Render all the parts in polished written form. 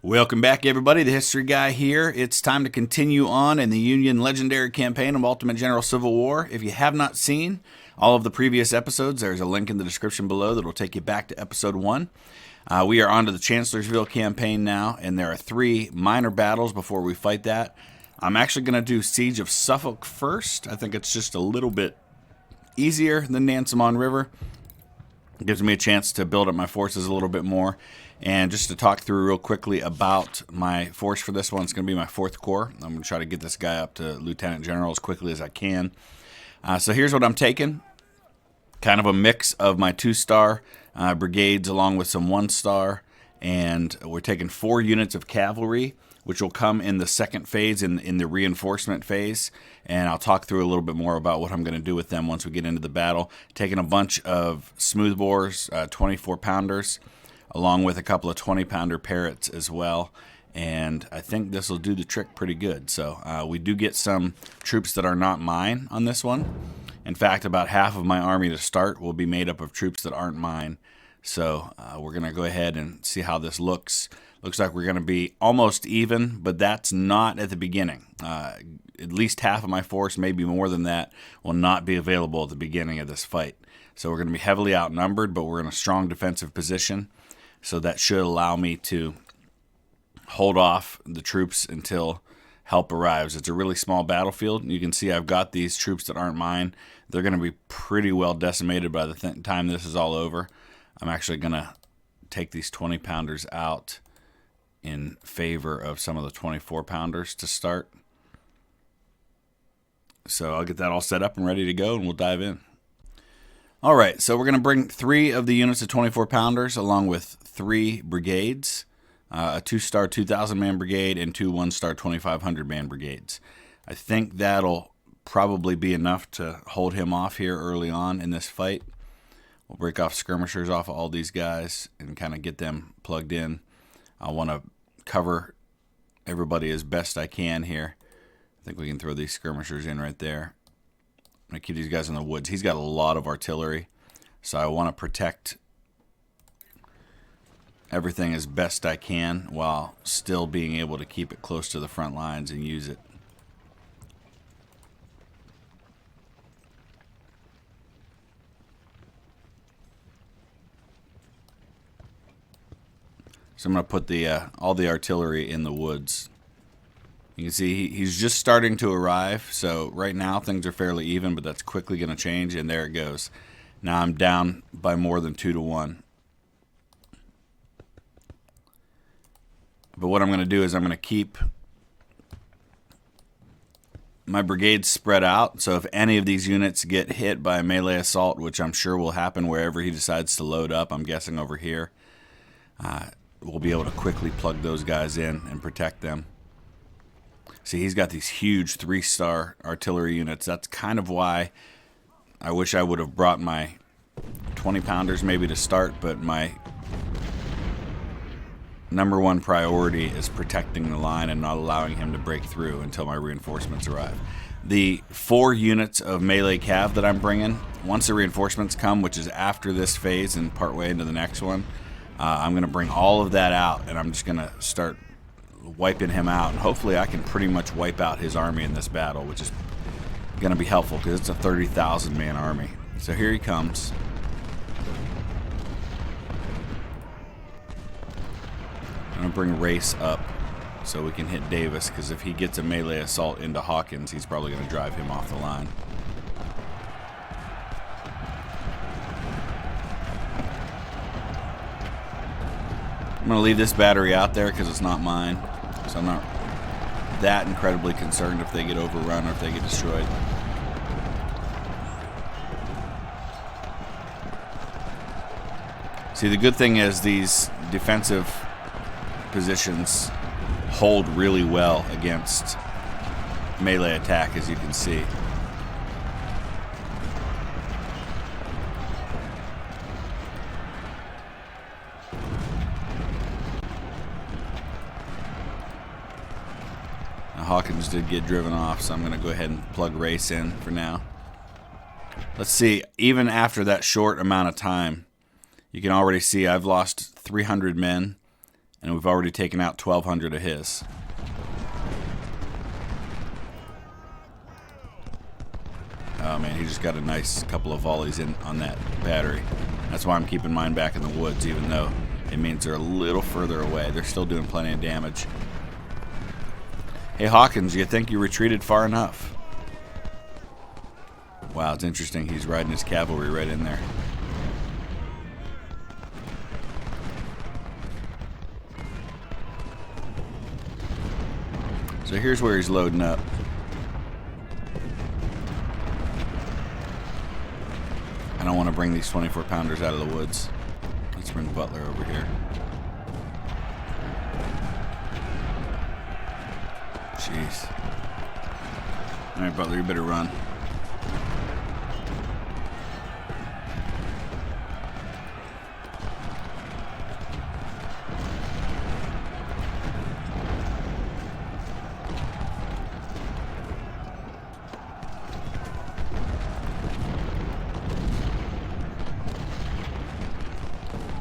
Welcome back, everybody. The History Guy here. It's time to continue on in the Union Legendary Campaign of Ultimate General Civil War. If you have not seen all of the previous episodes, there's a link in the description below that will take you back to episode 1. We are on to the Chancellorsville campaign now, and there are 3 minor battles before we fight that. I'm actually going to do Siege of Suffolk first. I think it's just a little bit easier than Nansemond River. It gives me a chance to build up my forces a little bit more. And just to talk through real quickly about my force for this one, it's going to be my 4th Corps. I'm going to try to get this guy up to Lieutenant General as quickly as I can. So here's what I'm taking. Kind of a mix of my 2-star brigades along with some 1-star. And we're taking 4 units of cavalry, which will come in the second phase, in the reinforcement phase. And I'll talk through a little bit more about what I'm going to do with them once we get into the battle. Taking a bunch of smoothbores, 24-pounders. Along with a couple of 20-pounder parrots as well. And I think this will do the trick pretty good. So we do get some troops that are not mine on this one. In fact, about half of my army to start will be made up of troops that aren't mine. So we're going to go ahead and see how this looks. Looks like we're going to be almost even, but that's not at the beginning. At least half of my force, maybe more than that, will not be available at the beginning of this fight. So we're going to be heavily outnumbered, but we're in a strong defensive position. So that should allow me to hold off the troops until help arrives. It's a really small battlefield. You can see I've got these troops that aren't mine. They're going to be pretty well decimated by the time this is all over. I'm actually going to take these 20-pounders out in favor of some of the 24-pounders to start. So I'll get that all set up and ready to go, and we'll dive in. All right, so we're going to bring 3 of the units of 24-pounders along with 3 brigades, a 2-star 2,000-man brigade and 2 1-star 2,500-man brigades. I think that'll probably be enough to hold him off here early on in this fight. We'll break off skirmishers off of all these guys and kind of get them plugged in. I want to cover everybody as best I can here. I think we can throw these skirmishers in right there. I'm going to keep these guys in the woods. He's got a lot of artillery, so I want to protect everything as best I can while still being able to keep it close to the front lines and use it. So I'm going to put all the artillery in the woods. You can see he's just starting to arrive, so right now things are fairly even, but that's quickly going to change, and there it goes. Now I'm down by more than 2 to 1. But what I'm going to do is I'm going to keep my brigades spread out, so if any of these units get hit by a melee assault, which I'm sure will happen wherever he decides to load up, I'm guessing over here, we'll be able to quickly plug those guys in and protect them. See, he's got these huge 3-star artillery units. That's kind of why I wish I would have brought my 20-pounders maybe to start, but my number 1 priority is protecting the line and not allowing him to break through until my reinforcements arrive. The 4 units of melee cav that I'm bringing, once the reinforcements come, which is after this phase and partway into the next one, I'm going to bring all of that out, and I'm just going to start wiping him out, and hopefully I can pretty much wipe out his army in this battle, which is going to be helpful because it's a 30,000-man army. So here he comes. I'm going to bring Race up so we can hit Davis, because if he gets a melee assault into Hawkins, he's probably going to drive him off the line. I'm going to leave this battery out there because it's not mine. So I'm not that incredibly concerned if they get overrun or if they get destroyed. See, the good thing is these defensive positions hold really well against melee attack, as you can see. Hawkins did get driven off, so I'm going to go ahead and plug Race in for now. Let's see, even after that short amount of time, you can already see I've lost 300 men, And we've already taken out 1,200 of his. Oh man, he just got a nice couple of volleys in on that battery. That's why I'm keeping mine back in the woods, even though it means they're a little further away. They're still doing plenty of damage. Hey Hawkins, you think you retreated far enough? Wow, it's interesting. He's riding his cavalry right in there. So here's where he's loading up. I don't want to bring these 24-pounders out of the woods. Let's bring Butler over here. Jeez. Alright, Butler, you better run.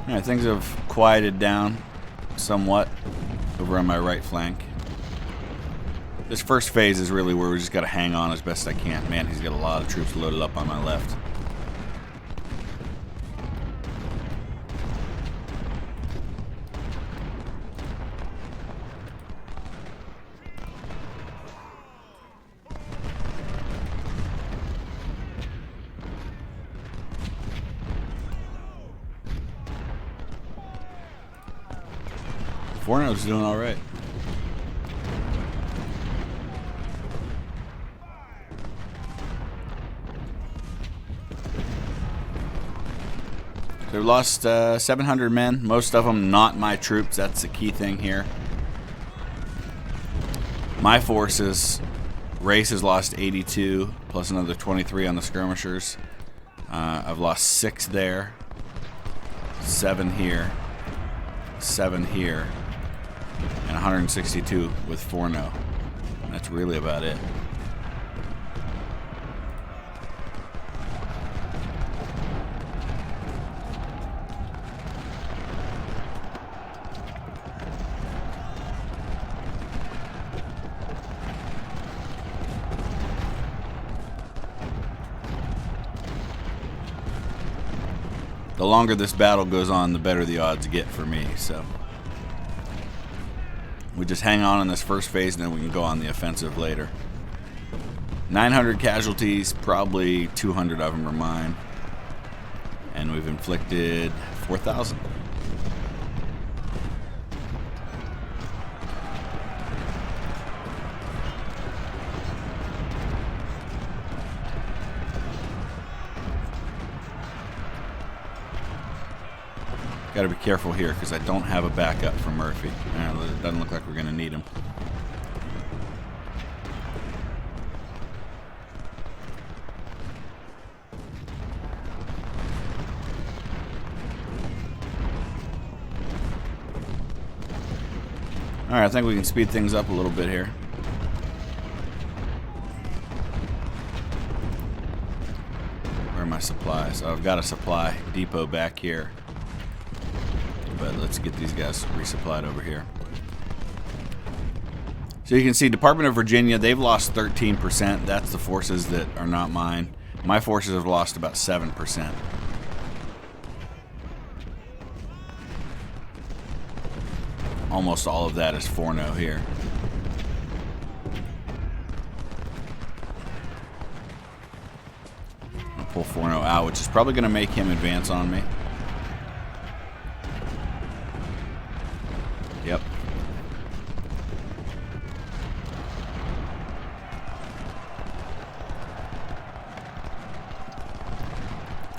Alright, things have quieted down somewhat over on my right flank. This first phase is really where we just got to hang on as best I can. Man, he's got a lot of troops loaded up on my left. Forno's doing all right. They lost 700 men, most of them not my troops. That's the key thing here. My forces, Race has lost 82, plus another 23 on the skirmishers. I've lost 6 there, 7 here, 7 here, and 162 with Forno. That's really about it. The longer this battle goes on, the better the odds get for me, so we just hang on in this first phase and then we can go on the offensive later. 900 casualties, probably 200 of them are mine, and we've inflicted 4,000. Got to be careful here because I don't have a backup for Murphy. It doesn't look like we're going to need him. All right, I think we can speed things up a little bit here. Where are my supplies? Oh, I've got a supply depot back here. But let's get these guys resupplied over here. So you can see Department of Virginia, they've lost 13%. That's the forces that are not mine. My forces have lost about 7%. Almost all of that is Forno here. I'll pull Forno out, which is probably going to make him advance on me. Yep.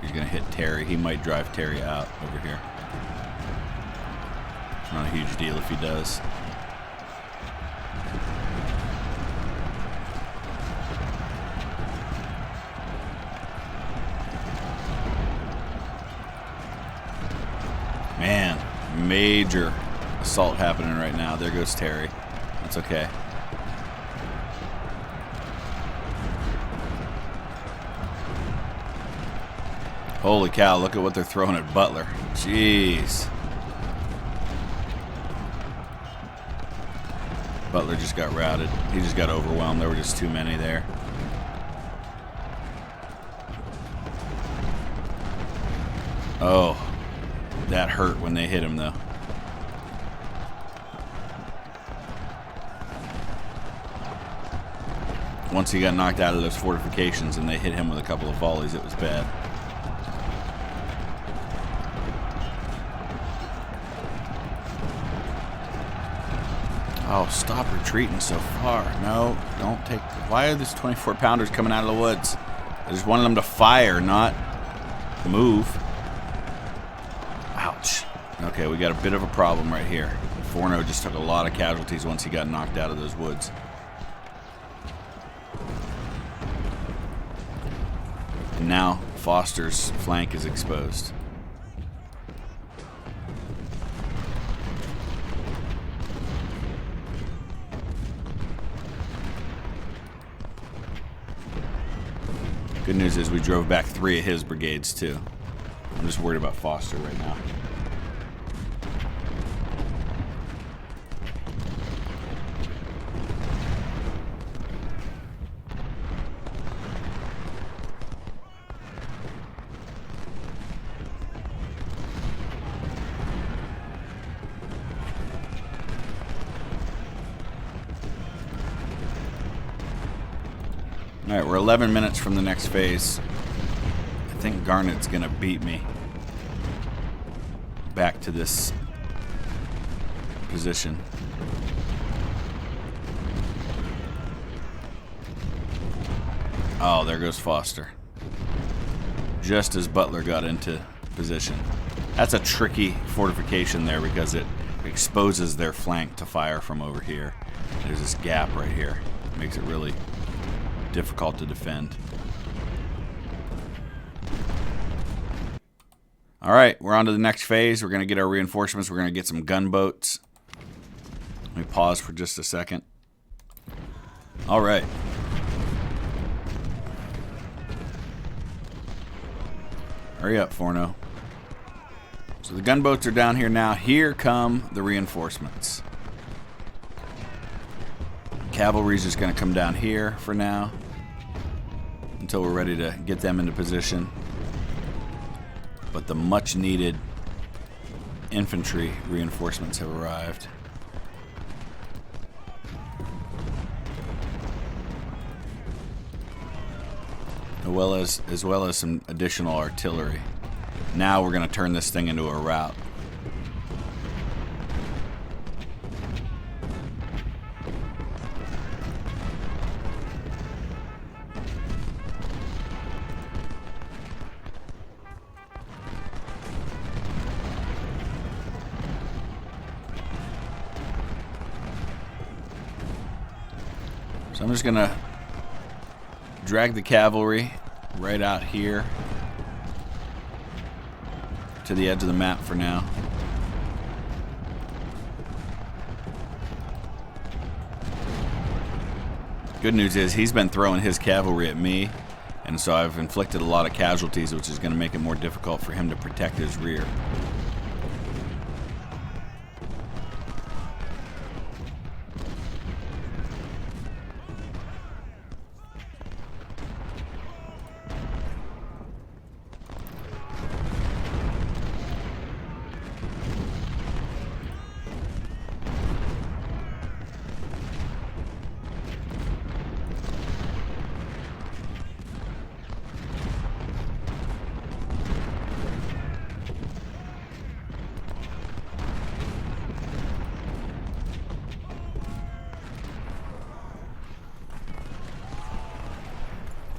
He's going to hit Terry. He might drive Terry out over here. It's not a huge deal if he does. Man, major assault happening right now. There goes Terry. That's okay. Holy cow, look at what they're throwing at Butler. Jeez. Butler just got routed. He just got overwhelmed. There were just too many there. Oh, that hurt when they hit him, though. Once he got knocked out of those fortifications and they hit him with a couple of volleys, it was bad. Oh, stop retreating so far. No, don't take... Why are these 24-pounders coming out of the woods? I just wanted them to fire, not move. Ouch. Okay, we got a bit of a problem right here. Forno just took a lot of casualties once he got knocked out of those woods. And now Foster's flank is exposed. Good news is we drove back 3 of his brigades too. I'm just worried about Foster right now. Alright, we're 11 minutes from the next phase. I think Garnett's gonna beat me back to this position. Oh, there goes Foster. Just as Butler got into position. That's a tricky fortification there because it exposes their flank to fire from over here. There's this gap right here. It makes it really difficult to defend. Alright, we're on to the next phase. We're going to get our reinforcements. We're going to get some gunboats. Let me pause for just a second. Alright. Hurry up, Forno. So the gunboats are down here now. Here come the reinforcements. Cavalry's just going to come down here for now until we're ready to get them into position. But the much needed infantry reinforcements have arrived. As well as some additional artillery. Now we're going to turn this thing into a rout. So I'm just going to drag the cavalry right out here to the edge of the map for now. Good news is he's been throwing his cavalry at me, and so I've inflicted a lot of casualties, which is going to make it more difficult for him to protect his rear.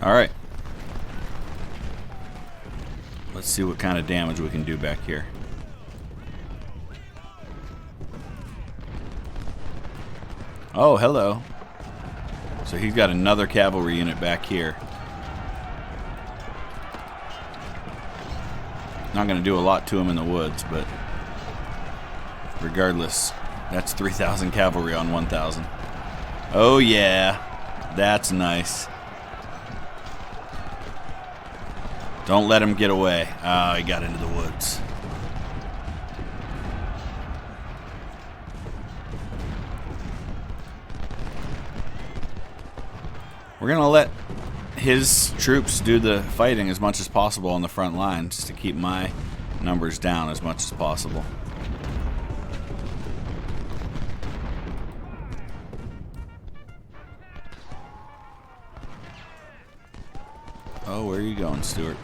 Alright. Let's see what kind of damage we can do back here. Oh, hello. So he's got another cavalry unit back here. Not going to do a lot to him in the woods, but regardless, that's 3,000 cavalry on 1,000. Oh yeah, that's nice. Don't let him get away. Oh, he got into the woods. We're going to let his troops do the fighting as much as possible on the front line, just to keep my numbers down as much as possible. Oh, where are you going, Stuart?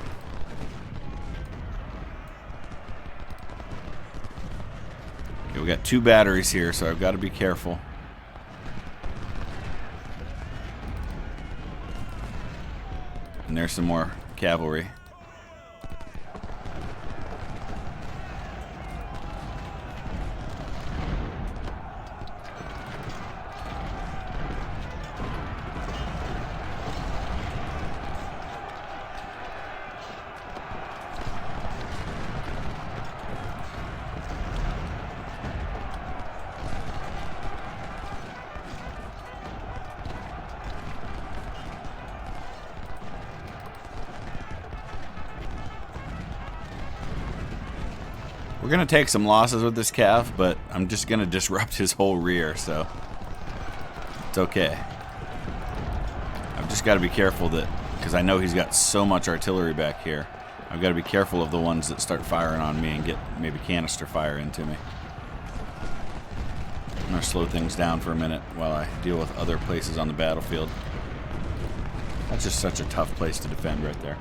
Okay, we got 2 batteries here, so I've got to be careful. And there's some more cavalry. We're going to take some losses with this cav, but I'm just going to disrupt his whole rear, so it's okay. I've just got to be careful that, because I know he's got so much artillery back here, I've got to be careful of the ones that start firing on me and get maybe canister fire into me. I'm going to slow things down for a minute while I deal with other places on the battlefield. That's just such a tough place to defend right there.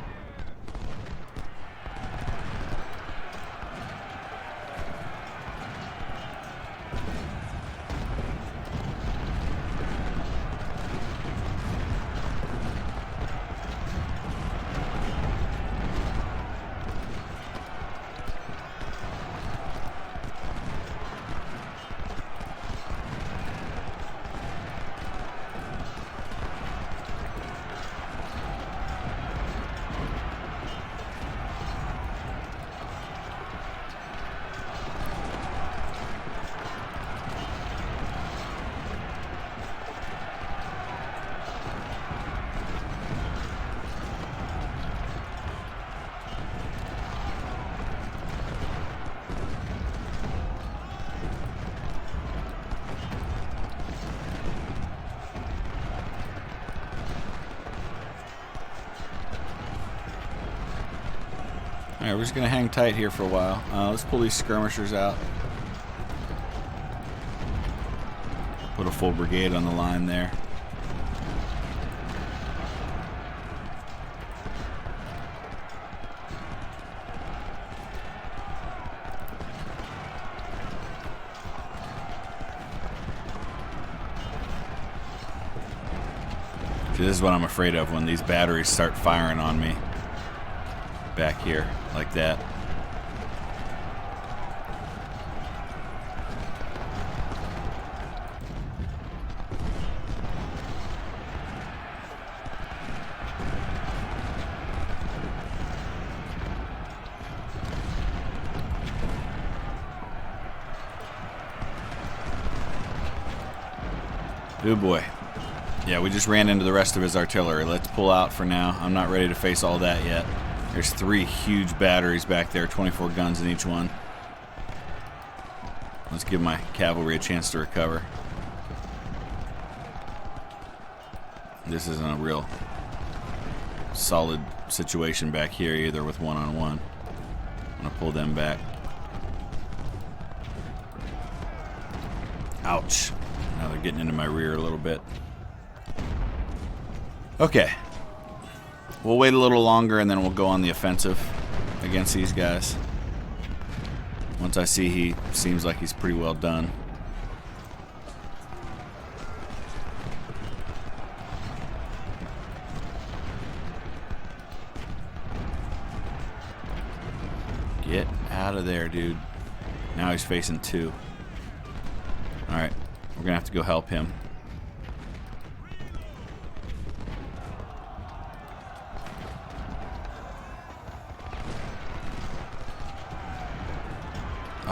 Alright, we're just going to hang tight here for a while. Let's pull these skirmishers out. Put a full brigade on the line there. See, this is what I'm afraid of when these batteries start firing on me. Back here, like that. Good boy. Yeah, we just ran into the rest of his artillery. Let's pull out for now. I'm not ready to face all that yet. There's 3 huge batteries back there, 24 guns in each one. Let's give my cavalry a chance to recover. This isn't a real solid situation back here either with one-on-one. I'm gonna pull them back. Ouch. Now they're getting into my rear a little bit. Okay. We'll wait a little longer and then we'll go on the offensive against these guys. Once I see he seems like he's pretty well done. Get out of there, dude. Now he's facing 2. Alright, we're gonna have to go help him.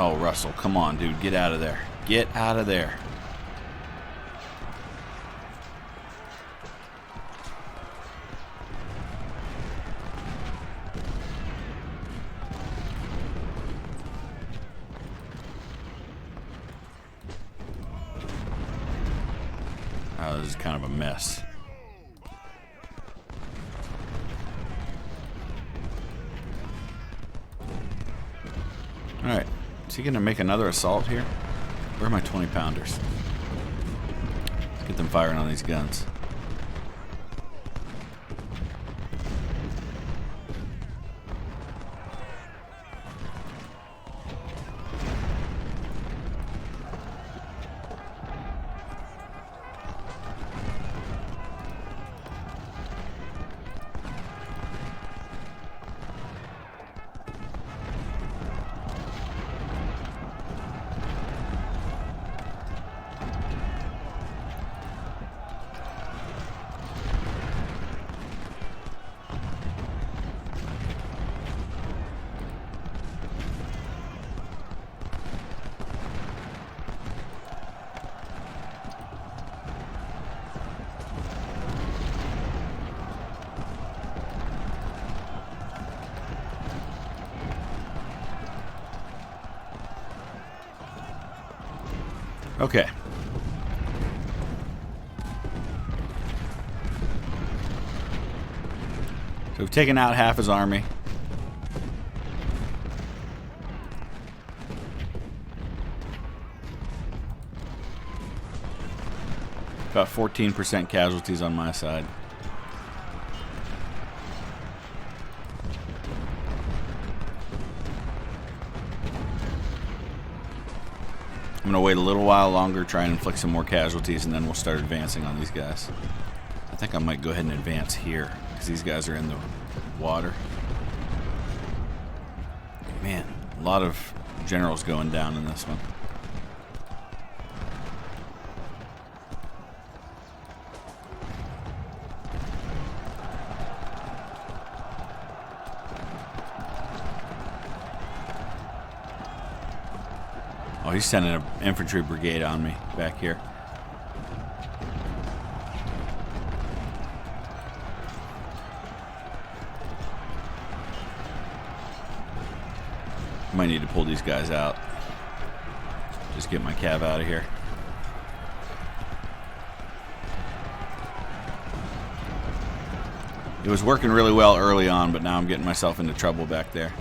Oh, Russell, come on, dude. Get out of there. Get out of there. Oh, this is kind of a mess. Alright. Is he going to make another assault here? Where are my 20-pounders? Let's get them firing on these guns. Okay. So we've taken out half his army. About 14% casualties on my side. I'm going to wait a little while longer, try and inflict some more casualties, and then we'll start advancing on these guys. I think I might go ahead and advance here, because these guys are in the water. Man, a lot of generals going down in this one. Oh, he's sending an infantry brigade on me back here. Might need to pull these guys out. Just get my cav out of here. It was working really well early on, but now I'm getting myself into trouble back there.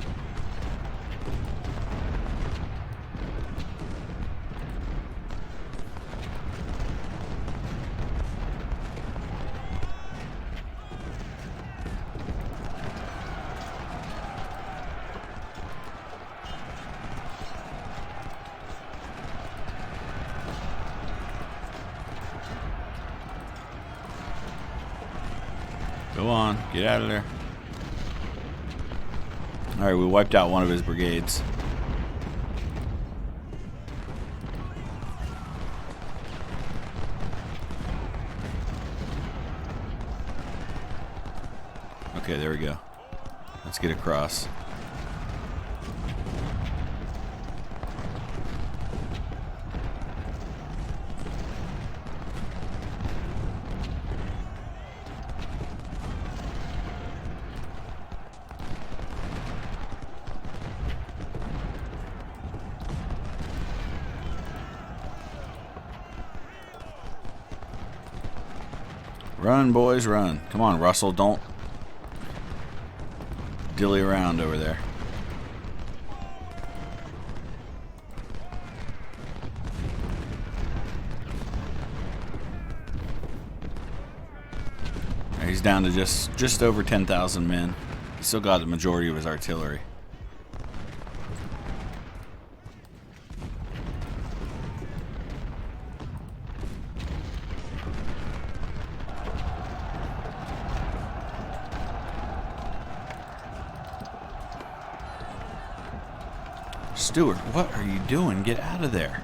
Go on, get out of there. Alright, we wiped out one of his brigades. Okay, there we go. Let's get across. Run, boys, run. Come on, Russell, don't dilly around over there. He's down to just over 10,000 men. He's still got the majority of his artillery. Stewart, what are you doing? Get out of there.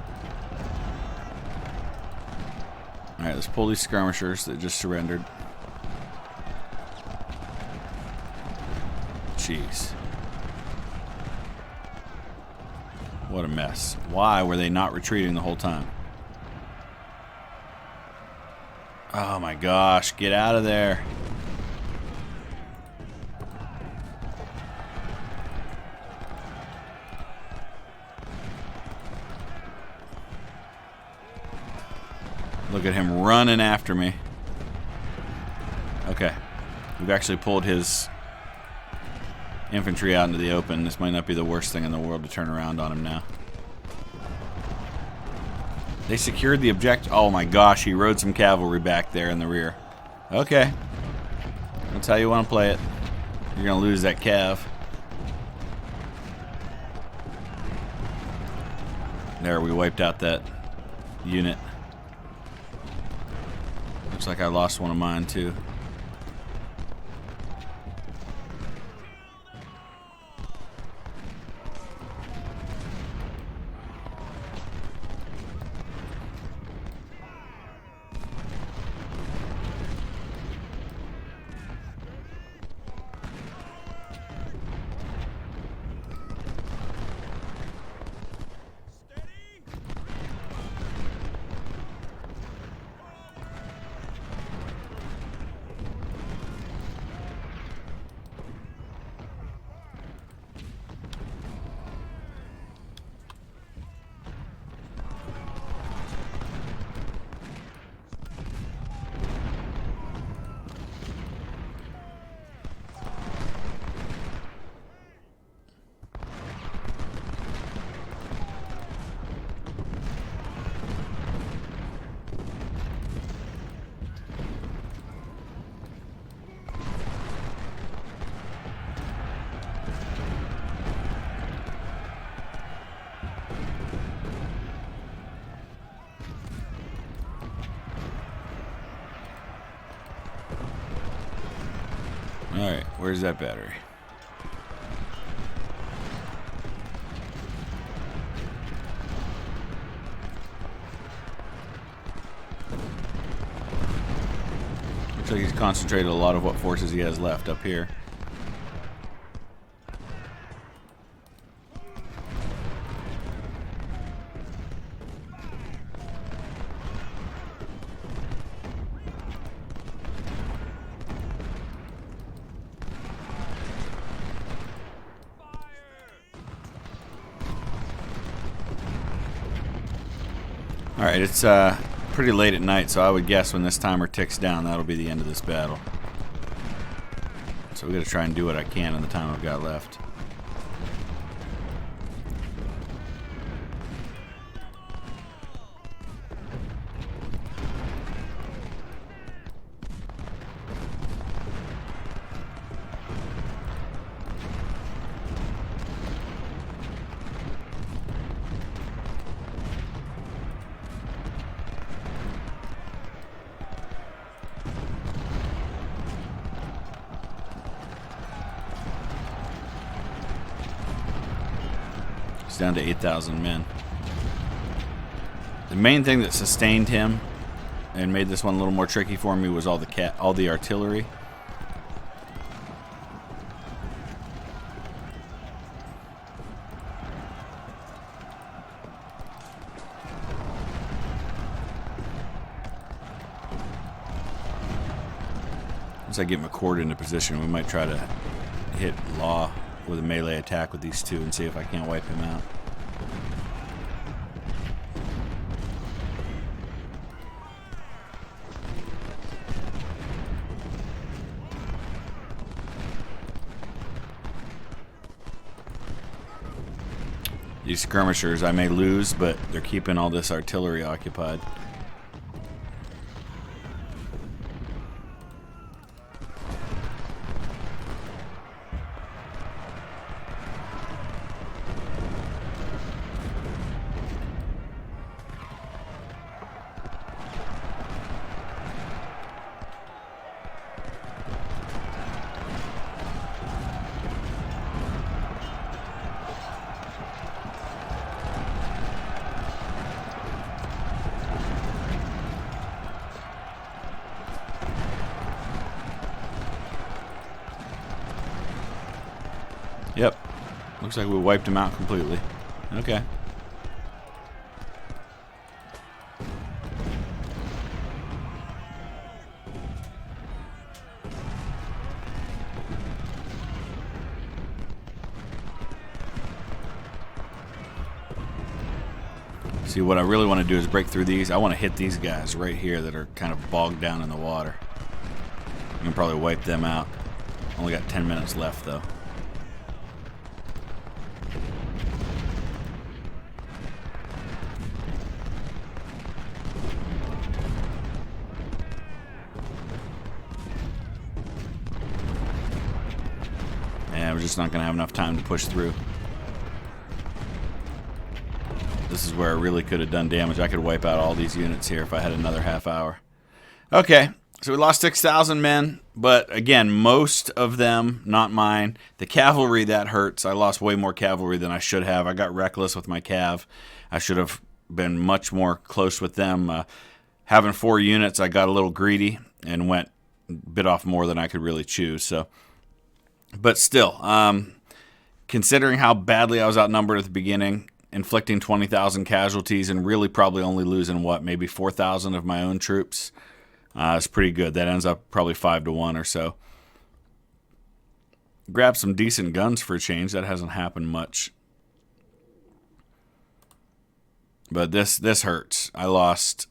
Alright, let's pull these skirmishers that just surrendered. Jeez. What a mess. Why were they not retreating the whole time? Oh my gosh, get out of there. Look at him running after me. Okay. We've actually pulled his infantry out into the open. This might not be the worst thing in the world to turn around on him now. They secured the objective. Oh my gosh, he rode some cavalry back there in the rear. Okay. That's how you want to play it. You're going to lose that cav. There, we wiped out that unit. Looks like I lost one of mine too. Alright, where's that battery? Looks like he's concentrated a lot of what forces he has left up here. Alright, it's pretty late at night, so I would guess when this timer ticks down, that'll be the end of this battle. So we gotta try and do what I can in the time I've got left. It's down to 8,000 men. The main thing that sustained him and made this one a little more tricky for me was all the artillery. Once I get McCord into position, we might try to hit Law with a melee attack with these two and see if I can't wipe him out. These skirmishers I may lose, but they're keeping all this artillery occupied. Yep. Looks like we wiped him out completely. Okay. See, what I really want to do is break through these. I want to hit these guys right here that are kind of bogged down in the water. I can probably wipe them out. Only got 10 minutes left, though. just not going to have enough time to push through. This is where I really could have done damage. I could wipe out all these units here if I had another half hour. Okay, so we lost 6,000 men, but again, most of them, not mine. The cavalry, that hurts. I lost way more cavalry than I should have. I got reckless with my cav. I should have been much more close with them. Having 4 units, I got a little greedy and bit off more than I could really chew. So, but still, considering how badly I was outnumbered at the beginning, inflicting 20,000 casualties and really probably only losing, maybe 4,000 of my own troops, it's pretty good. That ends up probably 5-1 or so. Grab some decent guns for a change. That hasn't happened much. But this hurts. I lost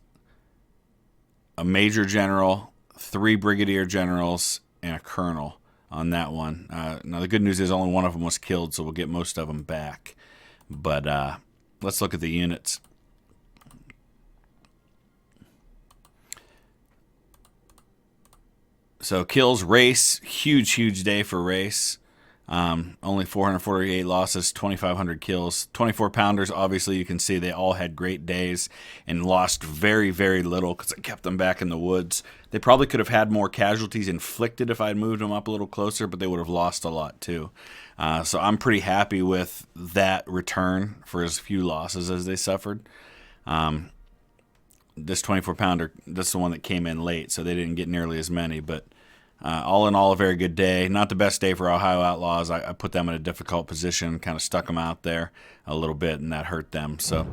a major general, 3 brigadier generals, and a colonel on that one. Now, the good news is only one of them was killed, so we'll get most of them back. But let's look at the units. So kills, race, huge day for race. Only 448 losses, 2,500 kills. 24 pounders, obviously you can see they all had great days and lost very little because I kept them back in the woods. They probably could have had more casualties inflicted if I had moved them up a little closer, but they would have lost a lot too. So I'm pretty happy with that return for as few losses as they suffered. This 24 pounder, that's the one that came in late, so they didn't get nearly as many, but all in all, a very good day. Not the best day for Ohio Outlaws. I put them in a difficult position, kind of stuck them out there a little bit, and that hurt them. So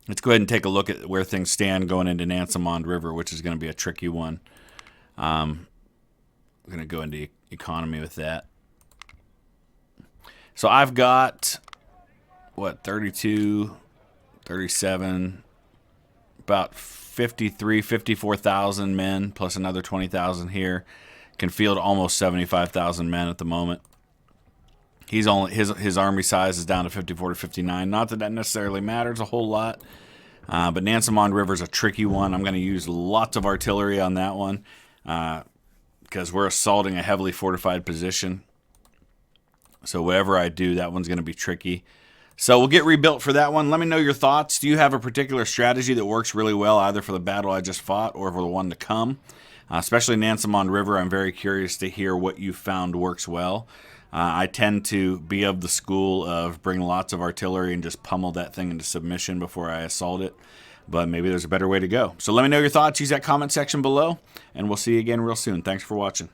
let's go ahead and take a look at where things stand going into Nansemond River, which is going to be a tricky one. I'm going to go into economy with that. So I've got, 32, 37, about 54,000 men, plus another 20,000 here. Can field almost 75,000 men at the moment. His army size is down to 54 to 59. Not that necessarily matters a whole lot, but Nansemond River is a tricky one. I'm going to use lots of artillery on that one because we're assaulting a heavily fortified position. So whatever I do, that one's going to be tricky. So we'll get rebuilt for that one. Let me know your thoughts. Do you have a particular strategy that works really well, either for the battle I just fought or for the one to come? Especially Nansemond River, I'm very curious to hear what you found works well. I tend to be of the school of bring lots of artillery and just pummel that thing into submission before I assault it. But maybe there's a better way to go. So let me know your thoughts. Use that comment section below, and we'll see you again real soon. Thanks for watching.